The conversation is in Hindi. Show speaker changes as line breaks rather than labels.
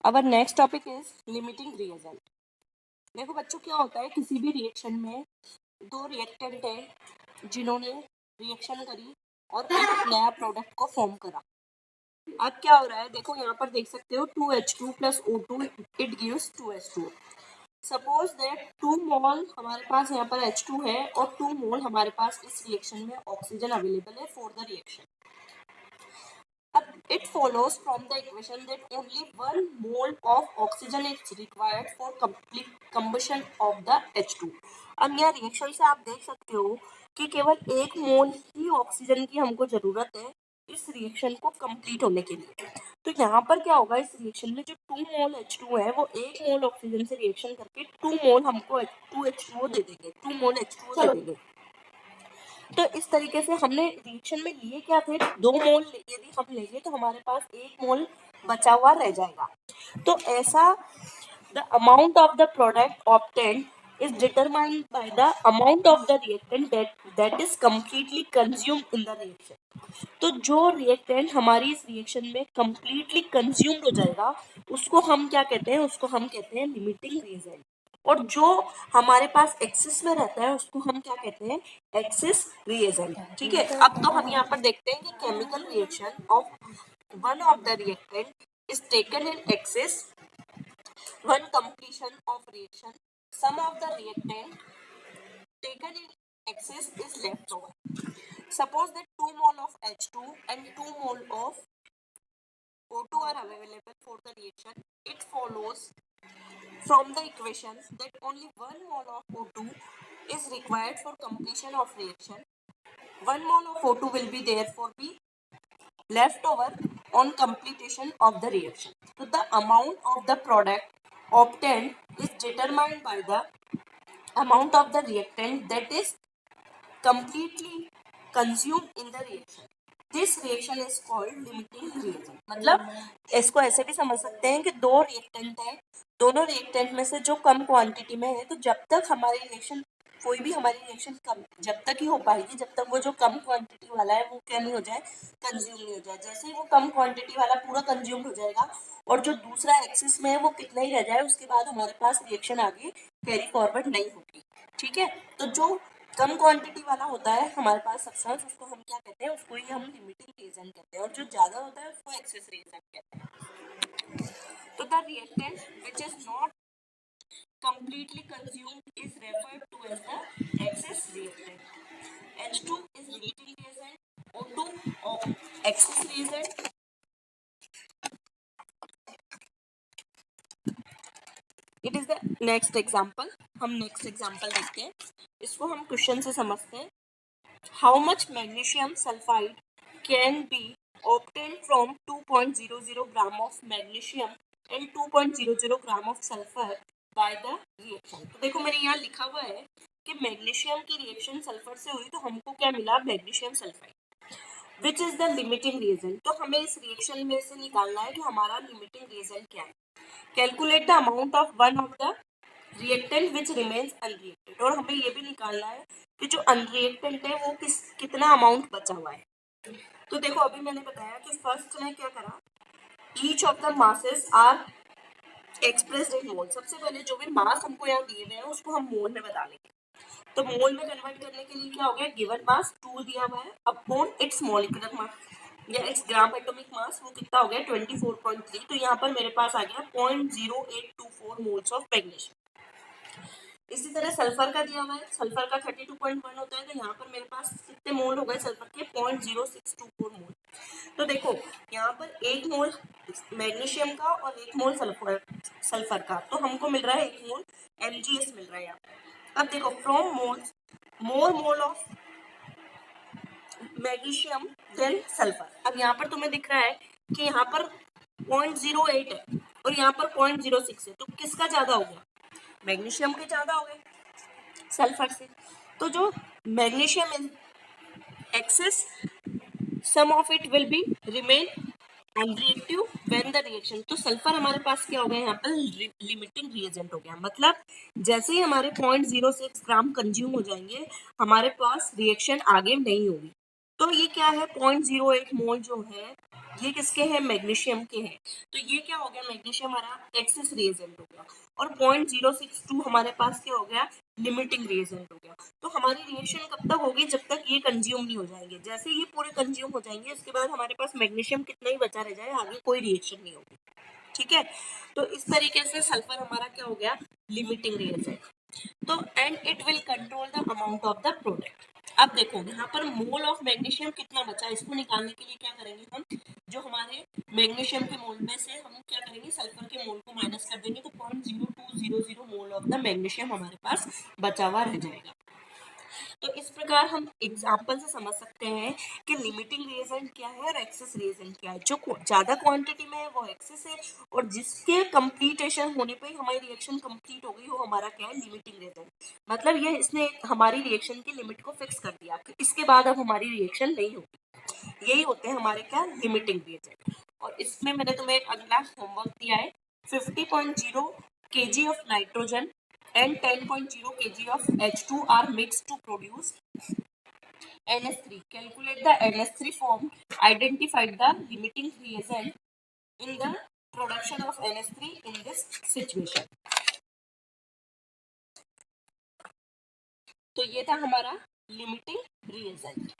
Our next topic is limiting reagent. देखो बच्चों, क्या होता है किसी भी रिएक्शन में दो रिएक्टेंट है जिन्होंने रिएक्शन करी और एक नया प्रोडक्ट को फॉर्म करा। अब क्या हो रहा है, देखो यहाँ पर देख सकते हो 2H2 plus O2 it gives 2H2। Suppose that 2 मोल हमारे पास यहाँ पर H2 है और 2 मोल हमारे पास इस रिएक्शन में ऑक्सीजन अवेलेबल है for the reaction. It follows from the equation that only 1 mole of oxygen is required for complete combustion of the H2। अब यहाँ रिएक्शन से आप देख सकते हो कि केवल 1 मोल ही ऑक्सीजन की हमको जरूरत है इस रिएक्शन को कंप्लीट होने के लिए। तो यहाँ पर क्या होगा, इस रिएक्शन में जो 2 मोल H2 है वो 1 मोल ऑक्सीजन से रिएक्शन करके 2 मोल हमको 2H2O दे देंगे, 2 मोल H2O दे देंगे। तो इस तरीके से हमने रिएक्शन में लिए क्या थे, 2 मोल यदि हम लेंगे तो हमारे पास 1 मोल बचा हुआ रह जाएगा। तो ऐसा the amount of the product obtained is determined by the amount of the reactant that is completely consumed in the reaction। तो जो रिएक्टेंट हमारी इस रिएक्शन में completely consumed हो जाएगा उसको हम क्या कहते हैं, उसको हम कहते हैं लिमिटिंग रिएजेंट। और जो हमारे पास एक्सेस में रहता है उसको हम क्या कहते हैं, एक्सेस रिएजेंट। ठीक है, अब तो हम यहाँ पर देखते हैं कि chemical reaction of one of the reactant is taken in excess one completion of reaction, some of the reactant taken in excess is left over। Suppose that 2 mole of H2 and 2 mole of O2 are available for the reaction. It follows from the equations that only 1 mole of O2 is required for completion of reaction. 1 mole of O2 will be therefore be left over on completion of the reaction। So the amount of the product obtained is determined by the amount of the reactant that is completely consumed in the reaction। This reaction is called limiting reagent। मतलब इसको ऐसे भी समझ सकते हैं कि दो रिएक्टेंट है, दोनों रिएक्टेंट में से जो कम क्वांटिटी में है, तो जब तक हमारी रिएक्शन कोई भी हमारी रिएक्शन कम जब तक ही हो पाएगी जब तक वो जो कम क्वांटिटी वाला है वो क्या नहीं हो जाए, कंज्यूम नहीं हो जाए। जैसे ही वो कम क्वांटिटी वाला पूरा कंज्यूम हो जाएगा और जो दूसरा एक्सिस में है वो कितना ही रह जाए, उसके बाद हमारे पास रिएक्शन आगे कैरी फॉरवर्ड नहीं होगी। ठीक है, तो जो कम क्वांटिटी वाला होता है हमारे पास सब्सटेंस उसको हम क्या कहते हैं, उसको ही हम लिमिटिंग रिएजेंट कहते हैं, और जो ज्यादा होता है उसको एक्सेस रिएजेंट कहते हैं। तो the reactant which is not completely consumed is referred to as the excess reactant। H2 is limiting reagent, O2 of excess reagent। It is the next example। हम नेक्स्ट एग्जाम्पल देखते हैं, इसको हम क्वेश्चन से समझते हैं। How much magnesium sulfide can be obtained from 2.00 gram of magnesium and 2.00 gram of sulfur by the reaction। तो देखो मेरे यहाँ लिखा हुआ है कि मैग्नीशियम की रिएक्शन सल्फर से हुई तो हमको क्या मिला, magnesium sulphide which is the limiting reagent. तो हमें इस रिएक्शन में से निकालना है कि हमारा लिमिटिंग रिएजेंट क्या है। Calculate the amount of one of the reactant which remains unreacted. और हमें ये भी निकालना है कि जो अनरिएक्टेंट है वो कितना अमाउंट बचा हुआ है। तो देखो अभी मैंने बताया कि फर्स्ट ने क्या करा, each of the masses are expressed in mole. सबसे पहले जो भी मास हमको यहाँ दिए हुए हैं उसको हम मोल में बता लेंगे। तो मोल में कन्वर्ट करने के लिए क्या हो गया, गिवन मास 2 दिया हुआ है अपॉन इट्स मॉलिक्यूलर मास या इट्स ग्राम एटॉमिक मास, वो कितना हो गया 24.3। तो यहाँ पर मेरे पास आ गया 0.0824 मोल्स ऑफ मैग्नीशियम। इसी तरह सल्फर का दिया हुआ है, सल्फर का 32.1 होता है, तो यहाँ पर मेरे पास कितने मोल हो गए सल्फर के, 0.0624 मोल। तो देखो यहाँ पर 1 मोल मैग्नीशियम का और 1 मोल सल्फर का, तो हमको मिल रहा है 1 मोल MgS मिल रहा है यहाँ पर। अब देखो from moles more mole of magnesium then sulphur. अब यहाँ पर तुम्हें दिख रहा है कि यहाँ पर 0.08 है और यहाँ पर 0.06 है, तो किसका ज्यादा हो गया, मैग्नीशियम के ज्यादा हो गए सल्फर से। तो जो magnesium is excess some of it will be remain unreactive when the reaction. तो सल्फर हमारे पास क्या हो गया, यहाँ पर लिमिटिंग रिएजेंट हो गया। मतलब जैसे ही हमारे 0.06 ग्राम कंज्यूम हो जाएंगे हमारे पास रिएक्शन आगे नहीं होगी। तो ये क्या है, 0.08 मोल जो है ये किसके हैं, मैग्नीशियम के हैं। तो ये क्या हो गया, मैग्नीशियम हमारा एक्सेस रिएजेंट हो गया, और 0.062 हमारे पास क्या हो गया, लिमिटिंग रिएजेंट हो गया। तो हमारी रिएक्शन कब तक होगी, जब तक ये कंज्यूम नहीं हो जाएंगे। जैसे ये पूरे कंज्यूम हो जाएंगे उसके बाद हमारे पास मैग्नीशियम कितना ही बचा रह जाए, आगे कोई रिएक्शन नहीं होगी। ठीक है, तो इस तरीके से सल्फर हमारा क्या हो गया, लिमिटिंग रिएजेंट। तो and it will control the amount of the product. अब देखो यहाँ पर मोल ऑफ मैग्नीशियम कितना बचा, इसको निकालने के लिए क्या करेंगे हम, जो हमारे मैग्नीशियम के मोल में से हम क्या करेंगे, सल्फर के मोल को माइनस कर देंगे, तो 0.0200 मोल ऑफ द मैग्नीशियम हमारे पास बचा हुआ रह जाएगा। तो इस प्रकार हम एग्जाम्पल से समझ सकते हैं कि लिमिटिंग रिएजेंट क्या है और एक्सेस रिएजेंट क्या है। जो ज्यादा क्वांटिटी में है वो एक्सेस है, और जिसके कंप्लीटेशन होने पे हमारी रिएक्शन कंप्लीट हो गई वो हमारा क्या है, लिमिटिंग रिएजेंट। मतलब ये इसने हमारी रिएक्शन की लिमिट को फिक्स कर दिया कि इसके बाद अब हमारी रिएक्शन नहीं होगी। यही होते हैं हमारे क्या, लिमिटिंग रिएजेंट। और इसमें मैंने तुम्हें एक अगला होमवर्क दिया है, 50.0 kg of nitrogen and 10.0 kg of H2 are mixed to produce NS3. Calculate the NS3 form. Identify the limiting reagent in the production of NS3 in this situation. तो ये था हमारा लिमिटिंग रिएजेंट।